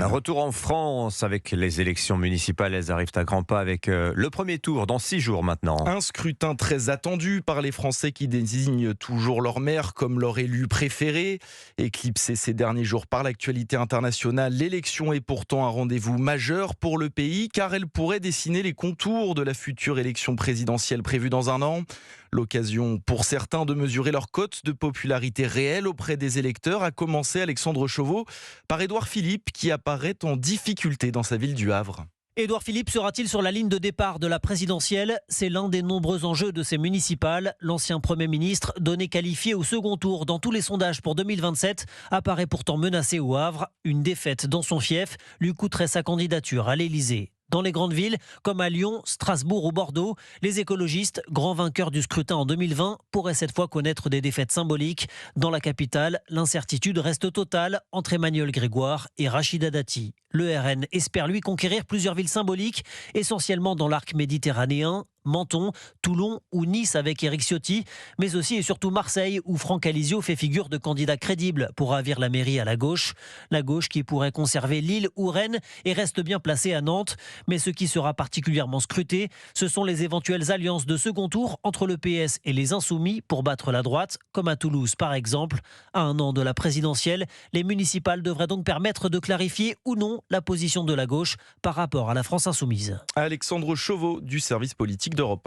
Un retour en France avec les élections municipales, elles arrivent à grands pas avec le premier tour dans 6 jours maintenant. Un scrutin très attendu par les Français qui désignent toujours leur maire comme leur élu préféré. Éclipsé ces derniers jours par l'actualité internationale, l'élection est pourtant un rendez-vous majeur pour le pays car elle pourrait dessiner les contours de la future élection présidentielle prévue dans un an. L'occasion pour certains de mesurer leur cote de popularité réelle auprès des électeurs, a commencé Alexandre Chauveau par Édouard Philippe qui apparaît en difficulté dans sa ville du Havre. Édouard Philippe sera-t-il sur la ligne de départ de la présidentielle ? C'est l'un des nombreux enjeux de ces municipales. L'ancien Premier ministre, donné qualifié au second tour dans tous les sondages pour 2027, apparaît pourtant menacé au Havre. Une défaite dans son fief lui coûterait sa candidature à l'Élysée. Dans les grandes villes, comme à Lyon, Strasbourg ou Bordeaux, les écologistes, grands vainqueurs du scrutin en 2020, pourraient cette fois connaître des défaites symboliques. Dans la capitale, l'incertitude reste totale entre Emmanuel Grégoire et Rachida Dati. Le RN espère lui conquérir plusieurs villes symboliques, essentiellement dans l'arc méditerranéen, Menton, Toulon ou Nice avec Éric Ciotti, mais aussi et surtout Marseille où Franck Alizio fait figure de candidat crédible pour ravir la mairie à la gauche. La gauche qui pourrait conserver Lille ou Rennes et reste bien placée à Nantes. Mais ce qui sera particulièrement scruté, ce sont les éventuelles alliances de second tour entre le PS et les Insoumis pour battre la droite, comme à Toulouse par exemple. À un an de la présidentielle, les municipales devraient donc permettre de clarifier ou non la position de la gauche par rapport à la France insoumise. Alexandre Chauveau du service politique d'Europe 1.